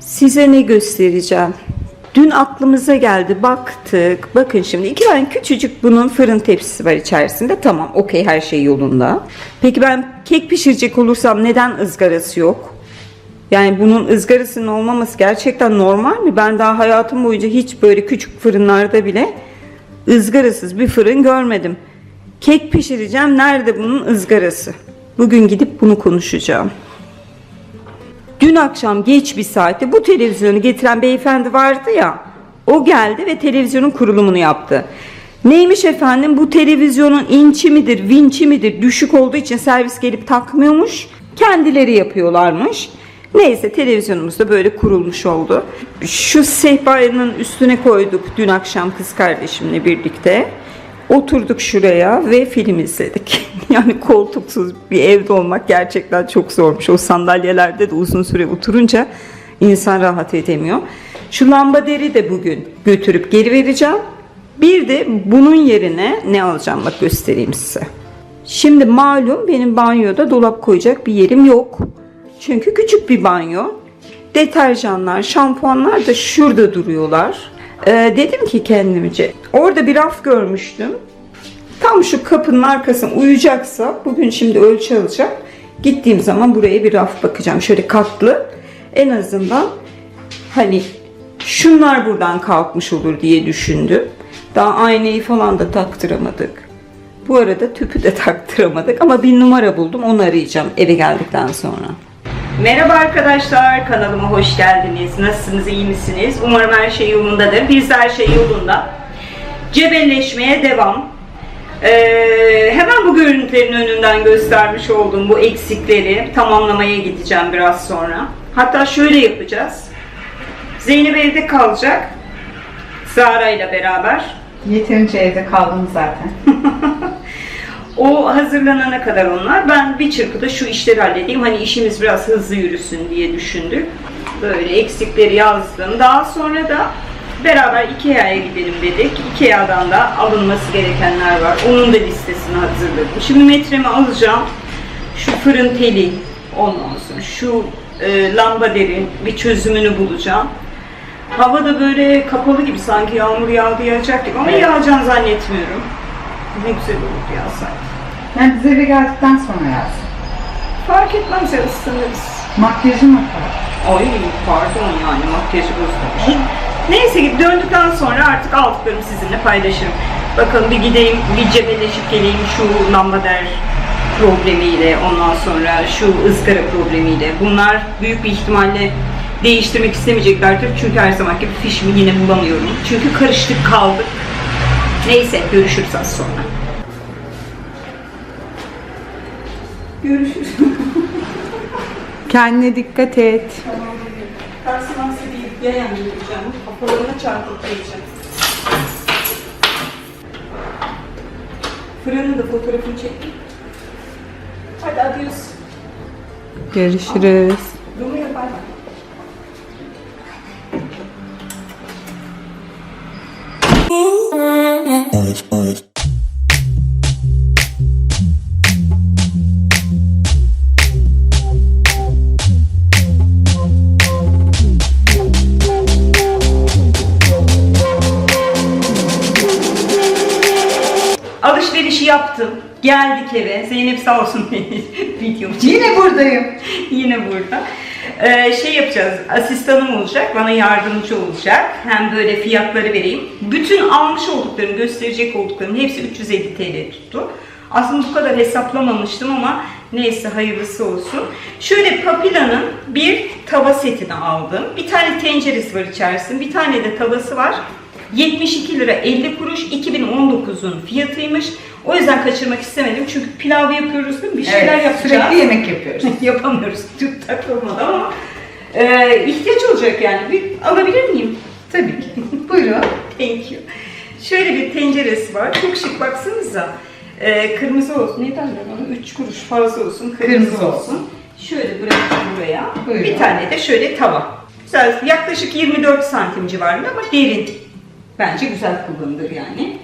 Size ne göstereceğim? Dün aklımıza geldi, baktık. Bakın şimdi 2 tane küçücük bunun fırın tepsisi var içerisinde. Tamam, okey, her şey yolunda. Peki ben kek pişirecek olursam neden ızgarası yok? Yani bunun ızgarasının olmaması gerçekten normal mi? Ben daha hayatım boyunca hiç böyle küçük fırınlarda bile ızgarasız bir fırın görmedim. Kek pişireceğim. Nerede bunun ızgarası? Bugün gidip bunu konuşacağım. Dün akşam geç bir saatte bu televizyonu getiren beyefendi vardı ya. O geldi ve televizyonun kurulumunu yaptı. Neymiş efendim, bu televizyonun inçi midir, vinçi midir düşük olduğu için servis gelip takmıyormuş. Kendileri yapıyorlarmış. Neyse, televizyonumuz da böyle kurulmuş oldu. Şu sehpanın üstüne koyduk dün akşam kız kardeşimle birlikte. Oturduk şuraya ve film izledik. Yani koltuksuz bir evde olmak gerçekten çok zormuş. O sandalyelerde de uzun süre oturunca insan rahat edemiyor. Şu lambaderayı de bugün götürüp geri vereceğim. Bir de bunun yerine ne alacağım, bak göstereyim size. Şimdi malum benim banyoda dolap koyacak bir yerim yok. Çünkü küçük bir banyo. Deterjanlar, şampuanlar da şurada duruyorlar. Dedim ki kendimce, orada bir raf görmüştüm. Tam şu kapının arkasına uyacaksa bugün şimdi ölçü alacağım. Gittiğim zaman buraya bir raf bakacağım. Şöyle katlı. En azından hani şunlar buradan kalkmış olur diye düşündüm. Daha aynayı falan da taktıramadık. Bu arada tüpü de taktıramadık ama bir numara buldum. Onu arayacağım eve geldikten sonra. Merhaba arkadaşlar, kanalıma hoş geldiniz. Nasılsınız, iyi misiniz? Umarım her şey yolundadır. Biz de her şey yolunda. Cebelleşmeye devam. Hemen bu görüntülerin önünden göstermiş olduğum bu eksikleri tamamlamaya gideceğim biraz sonra. Hatta şöyle yapacağız. Zeynep evde kalacak. Zara ile beraber. Yeterince evde kaldım zaten. O hazırlanana kadar onlar. Ben bir çırpıda şu işleri halledeyim. Hani işimiz biraz hızlı yürüsün diye düşündük. Böyle eksikleri yazdım. Daha sonra da beraber Ikea'ya gidelim dedik. Ikea'dan da alınması gerekenler var. Onun da listesini hazırladım. Şimdi metremi alacağım. Şu fırın teli, ondan sonra şu lambaderin bir çözümünü bulacağım. Hava da böyle kapalı gibi, sanki yağmur yağacak gibi ama yağacağını zannetmiyorum. Ne güzel olur ya sanki. Yani biz eve geldikten sonra yazsın. Fark etmez ya, ısınırız. Makyajım atar. Ay pardon, yani makyajı bozulmuş. Neyse ki döndükten sonra artık aldıklarımı sizinle paylaşırım. Bakalım bir gideyim, bir cebelleşip geleyim şu lambader problemiyle, ondan sonra şu ızgara problemiyle. Bunlar büyük bir ihtimalle değiştirmek istemeyeceklerdir. Çünkü her zaman gibi fişimi yine bulamıyorum. Çünkü karıştık kaldık. Neyse, görüşürüz az sonra. Görüşürüz. Kendine dikkat et. Tamam. Karşısından size bir yayan yürüyeceğim. Kafalarına çarpıp geleceğim. Fırının da fotoğrafını çektim. Hadi adios. Görüşürüz. Durmuyor, bay bay. Alışverişi yaptım. Geldik eve. Zeynep sağ olsun videomu çekti. Yine buradayım. Yine burada. Şey yapacağız. Asistanım olacak. Bana yardımcı olacak. Hem böyle fiyatları vereyim. Bütün almış olduklarım, gösterecek olduklarım hepsi 350 TL tuttu. Aslında bu kadar hesaplamamıştım ama neyse, hayırlısı olsun. Şöyle Papila'nın bir tava setini aldım. Bir tane tenceresi var içerisinde. Bir tane de tavası var. 72 lira 50 kuruş, 2019'un fiyatıymış. O yüzden kaçırmak istemedim. Çünkü pilav yapıyoruz değil mi? Bir şeyler yapacağız. Sürekli yemek yapıyoruz. Yapamıyoruz. Tüp takılmadı ama ihtiyaç olacak yani. Bir alabilir miyim? Tabii ki. Buyurun. Thank you. Şöyle bir tenceresi var. Çok şık, baksanıza. Kırmızı olsun. Ne derler ona? 3 kuruş fazla olsun. Kırmızı olsun. Şöyle bırakayım buraya. Buyurun. Bir tane de şöyle tava. Güzel. Yaklaşık 24 santim civarında ama derin. Bence güzel kullanılır yani.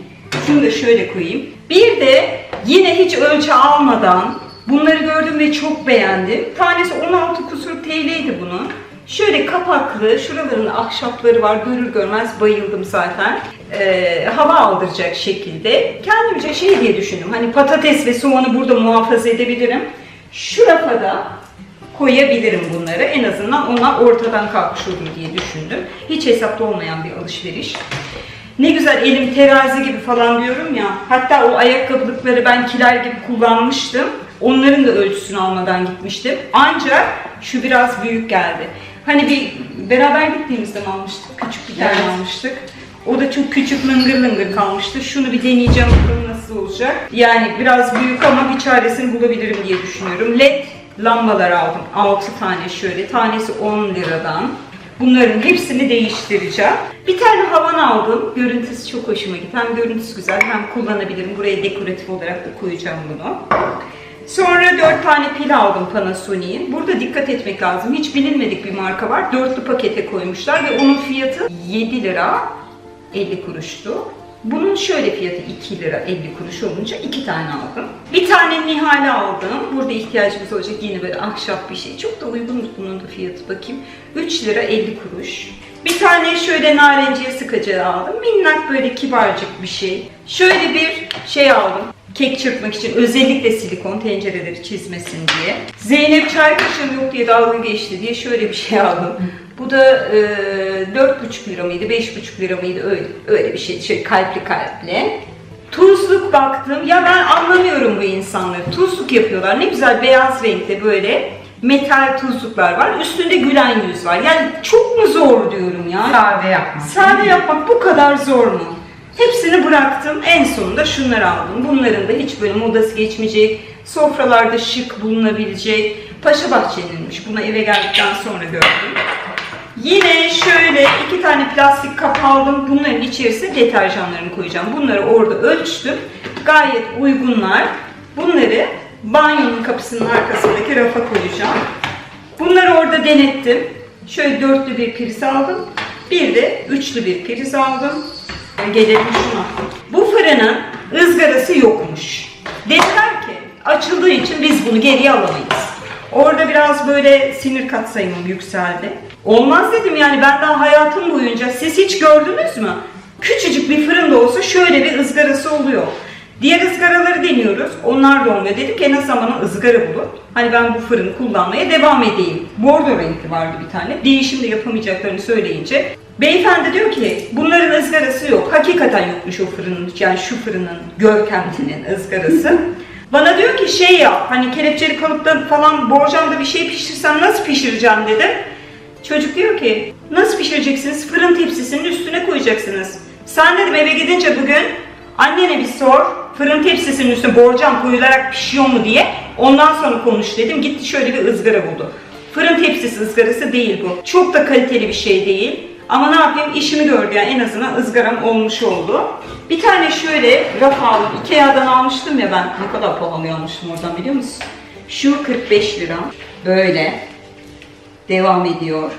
Şunu da şöyle koyayım. Bir de yine hiç ölçü almadan bunları gördüm ve çok beğendim. Tanesi 16 kusur TL'ydi bunun. Şöyle kapaklı, şuraların ahşapları var. Görür görmez bayıldım zaten. Hava aldıracak şekilde. Kendimce şey diye düşündüm. Hani patates ve soğanı burada muhafaza edebilirim. Şu rafa da koyabilirim bunları. En azından onlar ortadan kalkmış olur diye düşündüm. Hiç hesapta olmayan bir alışveriş. Ne güzel elim terazi gibi falan diyorum ya. Hatta o ayakkabılıkları ben kiler gibi kullanmıştım. Onların da ölçüsünü almadan gitmiştim. Ancak şu biraz büyük geldi. Hani bir beraber gittiğimizde mi almıştık? Küçük bir tane almıştık. O da çok küçük lıngır lıngır kalmıştı. Şunu bir deneyeceğim bakalım nasıl olacak. Yani biraz büyük ama bir çaresini bulabilirim diye düşünüyorum. LED lambalar aldım. 6 tane şöyle. Tanesi 10 liradan. Bunların hepsini değiştireceğim. Bir tane havan aldım. Görüntüsü çok hoşuma gitti. Hem görüntüsü güzel hem kullanabilirim. Buraya dekoratif olarak da koyacağım bunu. Sonra 4 tane pil aldım Panasonic'in. Burada dikkat etmek lazım. Hiç bilinmedik bir marka var. Dörtlü pakete koymuşlar ve onun fiyatı 7 lira 50 kuruştu. Bunun şöyle fiyatı 2 lira 50 kuruş olunca 2 tane aldım. Bir tane Nihale aldım. Burada ihtiyacımız olacak yine böyle ahşap bir şey. Çok da uygun bunun da fiyatı bakayım. 3 lira 50 kuruş. Bir tane şöyle narenciye sıkacağı aldım. Minnak böyle kibarcık bir şey. Şöyle bir şey aldım. Kek çırpmak için özellikle silikon tencereleri çizmesin diye. Zeynep çay kaşığım yok diye dalga geçti diye şöyle bir şey aldım. Bu da 4,5 lira mıydı, 5,5 lira mıydı öyle bir şey. Şöyle kalpli kalpli. Tuzluk baktım. Ya ben anlamıyorum bu insanları. Tuzluk yapıyorlar. Ne güzel beyaz renkte böyle metal tuzluklar var. Üstünde gülen yüz var. Yani çok mu zor diyorum ya. Sade yapmak. Sade yapmak bu kadar zor mu? Hepsini bıraktım. En sonunda şunları aldım. Bunların da hiç böyle modası geçmeyecek, sofralarda şık bulunabilecek. Paşa Bahçeli'nmiş. Bunu eve geldikten sonra gördüm. Yine şöyle 2 tane plastik kap aldım. Bunların içerisine deterjanlarımı koyacağım. Bunları orada ölçtüm. Gayet uygunlar. Bunları banyonun kapısının arkasındaki rafa koyacağım. Bunları orada denettim. Şöyle 4'lü bir priz aldım. Bir de 3'lü bir priz aldım. Gelelim şuna. Bu fırının ızgarası yokmuş. Dediler ki açıldığı için biz bunu geriye alamayız. Orada biraz böyle sinir katsayımım yükseldi. Olmaz dedim yani ben daha hayatım boyunca siz hiç gördünüz mü? Küçücük bir fırında olsa şöyle bir ızgarası oluyor. Diğer ızgaraları deniyoruz. Onlar da olmuyor. Dedim ki en azından bana ızgara bulun. Hani ben bu fırını kullanmaya devam edeyim. Bordo renkli vardı bir tane. Değişim de yapamayacaklarını söyleyince beyefendi diyor ki bunların ızgarası yok. Hakikaten yokmuş o fırının, yani şu fırının görkemlinin ızgarası. Bana diyor ki şey yap, hani kelepçeli kalıpta falan borcamda bir şey pişirsem nasıl pişireceğim dedim. Çocuk diyor ki nasıl pişireceksiniz? Fırın tepsisinin üstüne koyacaksınız. Sen dedim eve gidince bugün annene bir sor. Fırın tepsisinin üstüne borcam koyularak pişiyor mu diye. Ondan sonra konuş dedim. Gitti şöyle bir ızgara buldu. Fırın tepsisi ızgarası değil bu. Çok da kaliteli bir şey değil. Ama ne yapayım işimi gördü yani en azından ızgaram olmuş oldu. Bir tane şöyle raf aldım. Ikea'dan almıştım ya ben. Ne kadar pahalı almıştım oradan biliyor musun? Şu 45 lira. Böyle. Devam ediyor.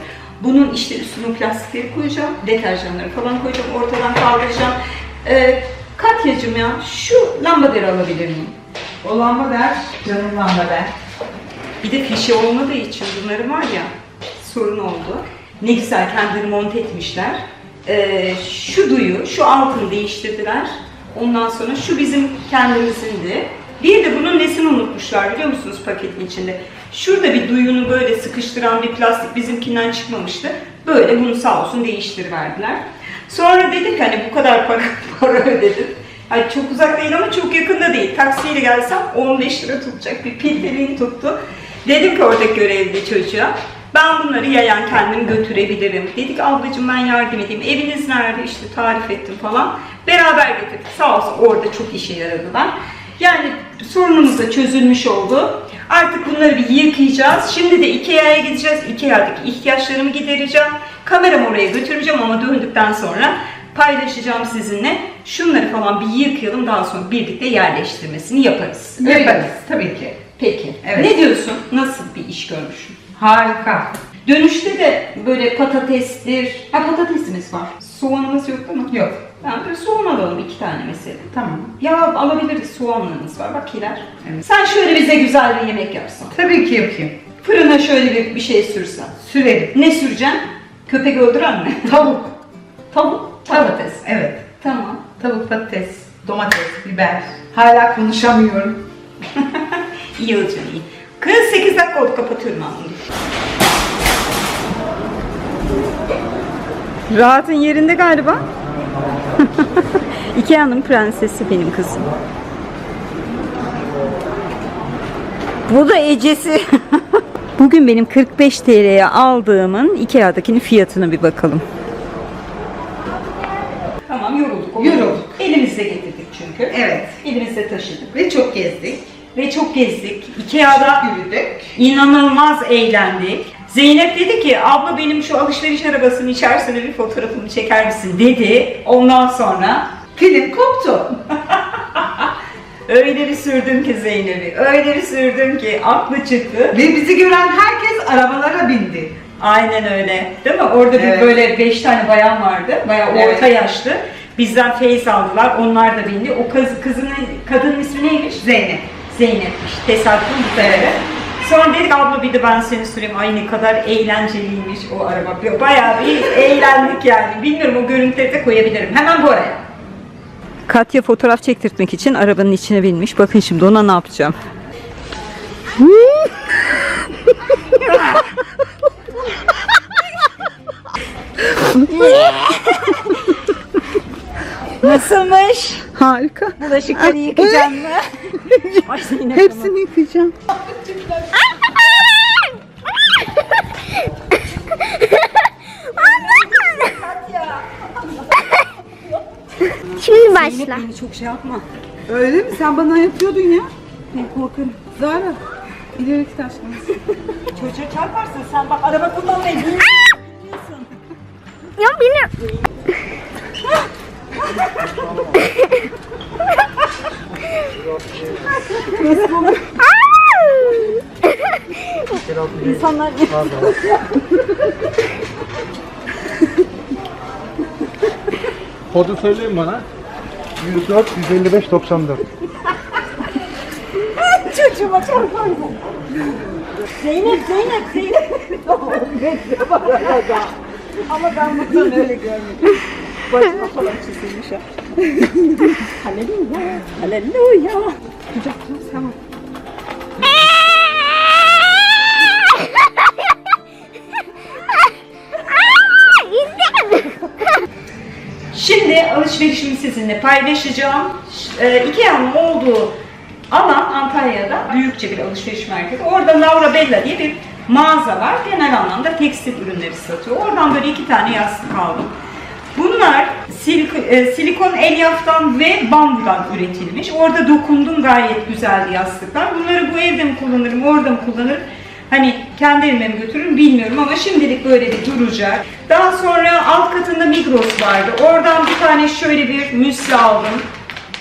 Bunun işte üstüne plastikleri koyacağım. Deterjanları falan koyacağım. Ortadan kaldıracağım. Katyacığım ya şu lambaları alabilir miyim? O lamba der, canım lamba der. Bir de fişi olmadığı için bunların var ya sorun oldu. Ne güzel kendileri monte etmişler. Şu duyu, şu altını değiştirdiler. Ondan sonra şu bizim kendimizindi. Bir de bunun nesini unutmuşlar biliyor musunuz paketin içinde? Şurada bir duyunu böyle sıkıştıran bir plastik bizimkinden çıkmamıştı. Böyle bunu sağ olsun değiştiriverdiler. Sonra dedik hani bu kadar para ödedim. Hani çok uzak değil ama çok yakında değil. Taksiyle gelsem 15 lira tutacak bir pil tuttu. Dedim ki oradaki görevli çocuğa ben bunları yayan kendim götürebilirim. Dedik ablacığım ben yardım edeyim. Eviniz nerede işte tarif ettim falan. Beraber getirdik. Sağ olsun orada çok işe yaradılar. Yani sorunumuz da çözülmüş oldu. Artık bunları bir yıkayacağız. Şimdi de Ikea'ya gideceğiz. Ikea'daki ihtiyaçlarımı gidereceğim. Kameramı oraya götüreceğim ama döndükten sonra paylaşacağım sizinle. Şunları falan bir yıkayalım. Daha sonra birlikte yerleştirmesini yaparız. Yaparız tabii ki. Peki. Evet. Ne diyorsun? Nasıl bir iş görmüşsün? Harika. Dönüşte de böyle patatestir. Ha patatesimiz var. Soğanımız yok değil mi? Yok. Yani böyle soğan alalım 2 tane mesela. Tamam. Ya alabiliriz soğanlarımız var bak Hilal. Evet. Sen şöyle bize güzel bir yemek yapsan. Tabii ki yapayım. Fırına şöyle bir şey sürsen. Sürelim. Ne süreceksin? Köpek öldüren mi? Tavuk. Tavuk, patates. Evet. Tamam. Tavuk, patates, domates, biber. Hala konuşamıyorum. İyi olacak, iyi. Kız 8 dakika oldu, kapatıyorum ben bunu. Rahatın yerinde galiba. Ikea'nın prensesi benim kızım. Bu da Ecesi. Bugün benim 45 TL'ye aldığımın Ikea'dakinin fiyatına bir bakalım. Tamam, yorulduk. Yorulduk. Elimizde getirdik çünkü. Evet. Elimizde taşıdık. Ve çok gezdik. Ve çok gezdik. Ikea'da Yürüdük. inanılmaz eğlendik. Zeynep dedi ki abla benim şu alışveriş arabasının içerisine bir fotoğrafımı çeker misin dedi. Ondan sonra Film koptu. öyle bir sürdüm ki Zeynep'i. Öyle bir sürdüm ki aklı çıktı. Ve bizi gören herkes arabalara bindi. Aynen öyle. Değil mi? Orada bir Evet. böyle 5 tane bayan vardı. Bayağı orta Evet. yaşlı. Bizden feyiz aldılar. Onlar da bindi. O kadının ismi neymiş? Zeynep. Zeynep'miş. Tesadüfen bu sefer. Sonra dedik abla bir de ben seni süreyim. Ay ne kadar eğlenceliymiş o araba. Bayağı bir eğlendik yani. Bilmiyorum, o görüntüleri de koyabilirim. Hemen bu araya. Katya fotoğraf çektirtmek için arabanın içine binmiş. Bakın şimdi ona ne yapacağım. Nasılmış? Harika. Bulaşıkları yıkayacağım mı? Ay Zeynep, Hepsini yıkayacağım. Şimdi Zeynep başla. beni çok şey yapma. Öyle mi? Sen bana yapıyordun ya. Ben korkarım. Zara. İleriki taşlamasın. Çocuğa çarparsın sen, bak araba kullanmayı bilmiyorsun. Ya beni... İnsanlar Kodu söyleyin bana. 104 155 94. çocuğuma çarparsın. Zeynep. Bekle bak arada. Ama ben buradan öyle görmedim. Başıma falan çizilmiş ha. Halleluya. Halleluya. Kucak tut tamam. Şimdi alışverişimi sizinle paylaşacağım. Ikea'nın olduğu alan Antalya'da büyükçe bir alışveriş merkezi. Orada Laura Bella diye bir mağaza var. Genel anlamda tekstil ürünleri satıyor. Oradan böyle 2 tane yastık aldım. Bunlar silikon elyaftan ve bambudan üretilmiş. Orada dokundum, gayet güzeldi yastıklar. Bunları bu evde mi kullanırım, orada mı kullanırım? Hani kendi evime mi götürürüm bilmiyorum ama şimdilik böyle bir duracak. Daha sonra alt katında Migros vardı. Oradan bir tane şöyle bir müsli aldım.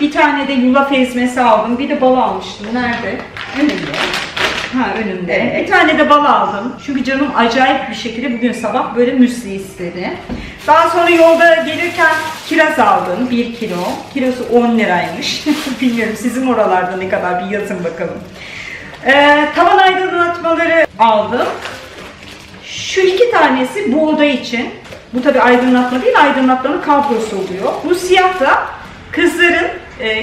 Bir tane de yulaf ezmesi aldım. Bir de bal almıştım. Nerede? Önümde. Ha önümde. Evet. Bir tane de bal aldım. Çünkü canım acayip bir şekilde bugün sabah böyle müsli istedi. Daha sonra yolda gelirken kiraz aldım. 1 kilo. Kilosu 10 liraymış. Bilmiyorum sizin oralarda ne kadar, bir yazın bakalım. Tavan aydınlatmaları aldım. Şu 2 tanesi bu oda için. Bu tabi aydınlatma değil, aydınlatmanın kablosu oluyor. Bu siyah da kızların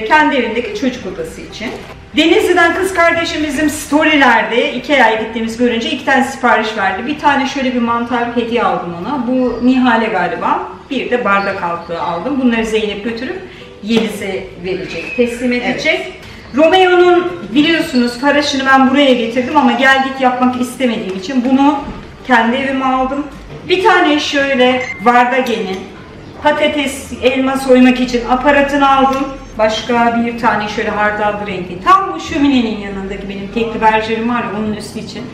kendi evindeki çocuk odası için. Denizli'den kız kardeşimizin storylerde Ikea'ya gittiğimiz görünce 2 tane sipariş verdi. Bir tane şöyle bir mantar hediye aldım ona. Bu Nihal'e galiba. Bir de bardak altlığı aldım. Bunları Zeynep götürüp Yeliz'e verecek, teslim edecek. Romeo'nun biliyorsunuz faraşını ben buraya getirdim ama gel git yapmak istemediğim için bunu kendi evime aldım. Bir tane şöyle Vardage'nin patates, elma soymak için aparatını aldım. Başka bir tane şöyle hardallı renkli. Tam bu şöminenin yanındaki benim tekli berjerim var ya, onun üstü için.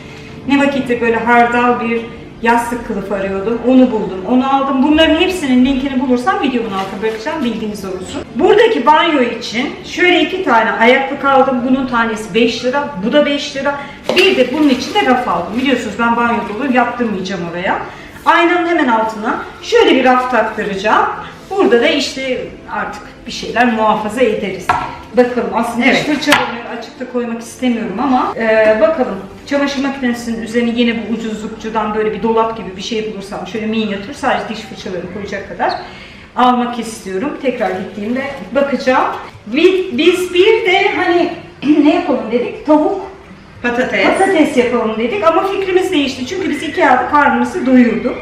Ne vakittir böyle hardal bir yastık kılıfı arıyordum. Onu buldum. Onu aldım. Bunların hepsinin linkini bulursam videomun altına bırakacağım. Bilginiz olsun. Buradaki banyo için şöyle 2 tane ayaklık aldım. Bunun tanesi 5 lira. Bu da 5 lira. Bir de bunun için de raf aldım. Biliyorsunuz ben banyo dolu yaptırmayacağım oraya. Aynanın hemen altına şöyle bir raf taktıracağım. Burada da işte artık bir şeyler muhafaza ederiz. Bakalım aslında hiç fırçalarını açıkta koymak istemiyorum ama bakalım. çamaşır makinesinin üzerine yine bu ucuzlukçudan böyle bir dolap gibi bir şey bulursam, şöyle minyatür, sadece diş fırçalarını koyacak kadar almak istiyorum. Tekrar gittiğimde bakacağım. Biz bir de hani ne yapalım dedik? Tavuk patates yapalım dedik ama fikrimiz değişti. Çünkü biz Ikea'da karnımızı doyurduk.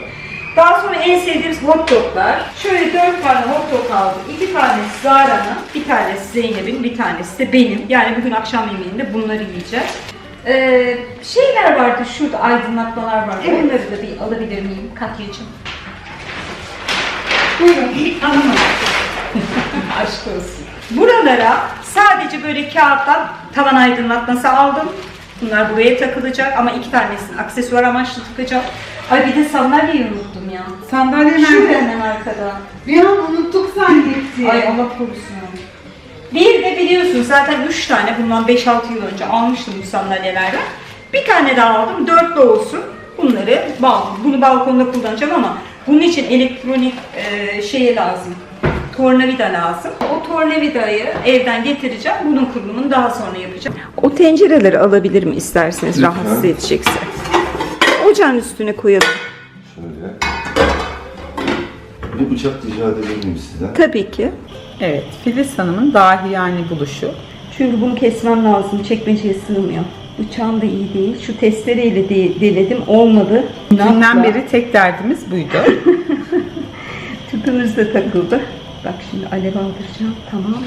Daha sonra en sevdiğimiz hot doglar. Şöyle 4 tane hot dog aldım. 2 tanesi Zara'nın, bir tanesi Zeynep'in, bir tanesi de benim. Yani bugün akşam yemeğinde bunları yiyeceğiz. Şeyler vardı şurada, aydınlatmalar vardı. Evet. Onları da bir alabilir miyim Katya'cığım? Buyurun. Anlamadım. Aşk olsun. Buralara sadece böyle kağıttan tavan aydınlatması aldım. Bunlar buraya takılacak ama 2 tanesini aksesuar amaçlı takacağım. Ay bir de sandalyeyi unuttum ya. Sandalye Şurada nerede? hemen arkada. Bir an unuttuk zannettim. Ay Allah korusun. Bir de biliyorsun zaten 3 tane bundan 5-6 yıl önce almıştım bu sandalyelerden. Bir tane daha aldım, 4'lü olsun. Bunları bunu balkonda kullanacağım ama bunun için elektronik şeye lazım. Tornavida lazım. O tornavidayı evden getireceğim. Bunun kurulumunu daha sonra yapacağım. O tencereleri alabilir mi isterseniz, Lütfen. rahatsız edecekse. Ocağın üstüne koyalım. Şöyle. Bir bıçak rica edebilir miyim sizden? Tabii ki. Evet, Filiz Hanım'ın dahiyane buluşu. Çünkü bunu kesmem lazım. Çekmeceye sığmıyor. Bıçağım da iyi değil. Şu testereyle denedim. Olmadı. Dünden beri tek derdimiz buydu. Tüpümüz de takıldı. Bak şimdi alev aldıracağım. Tamam mı?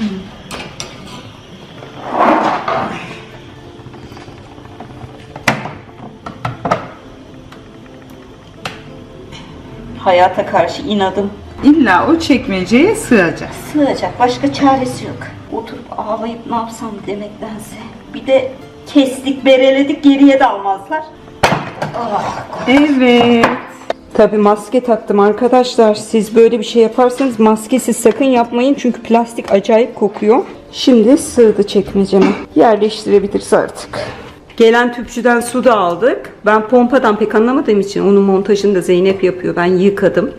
Hayata karşı inadım. İlla o çekmeceye sığacağız. Sığacak. Başka çaresi yok. Oturup ağlayıp ne yapsam demektense. Bir de kestik, bereledik, geriye de almazlar. Evet. Tabii maske taktım arkadaşlar. Siz böyle bir şey yaparsanız maskesiz sakın yapmayın. Çünkü plastik acayip kokuyor. Şimdi sığdı çekmeceme. Yerleştirebiliriz artık. Gelen tüpçüden su da aldık. Ben pompadan pek anlamadığım için onun montajını da Zeynep yapıyor. Ben yıkadım.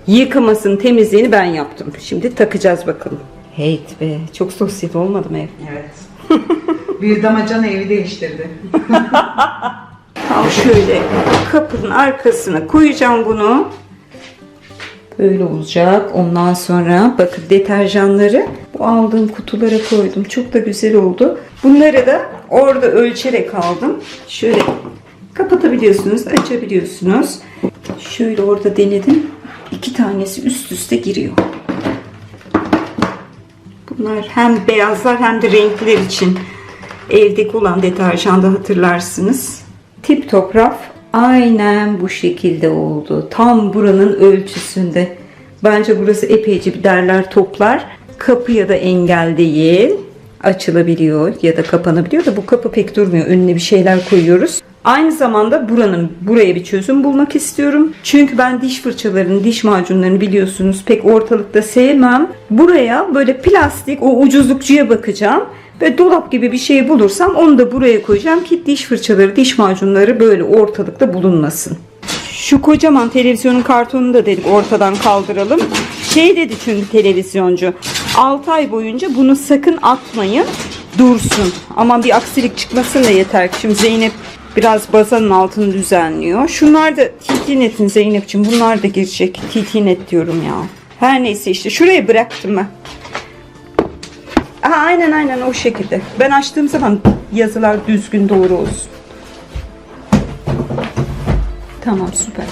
Yıkamasının temizliğini ben yaptım. Şimdi takacağız bakalım. Heyt be. Çok sosyal olmadı mı ev? Evet. Bir damacana evi değiştirdi. Tam şöyle kapının arkasına koyacağım bunu. Böyle olacak. Ondan sonra bakın deterjanları bu aldığım kutulara koydum. Çok da güzel oldu. Bunları da orada ölçerek aldım. Şöyle kapatabiliyorsunuz, açabiliyorsunuz. Şöyle orada denedim. 2 tanesi üst üste giriyor. Bunlar hem beyazlar hem de renkliler için evdeki olan deterjanda hatırlarsınız. Tip top raf aynen bu şekilde oldu. Tam buranın ölçüsünde. Bence burası epeyce bir derler toplar. Kapı ya da engel değil. Açılabiliyor ya da kapanabiliyor da bu kapı pek durmuyor. Önüne bir şeyler koyuyoruz. Aynı zamanda buraya bir çözüm bulmak istiyorum. Çünkü ben diş fırçalarını, diş macunlarını biliyorsunuz pek ortalıkta sevmem. Buraya böyle plastik o ucuzlukçuya bakacağım. Ve dolap gibi bir şey bulursam onu da buraya koyacağım ki diş fırçaları, diş macunları böyle ortalıkta bulunmasın. Şu kocaman televizyonun kartonunu da dedik ortadan kaldıralım. Şey dedi çünkü televizyoncu, 6 ay boyunca bunu sakın atmayın, dursun. Aman bir aksilik çıkmasın da yeter ki. Şimdi Zeynep biraz bazanın altını düzenliyor. Şunlar da TT Net'in Zeynep'ciğim, bunlar da girecek. TT Net diyorum ya. Her neyse işte şuraya bıraktım ben. Aha, aynen o şekilde. Ben açtığım zaman yazılar düzgün doğru olsun. Tamam, süper.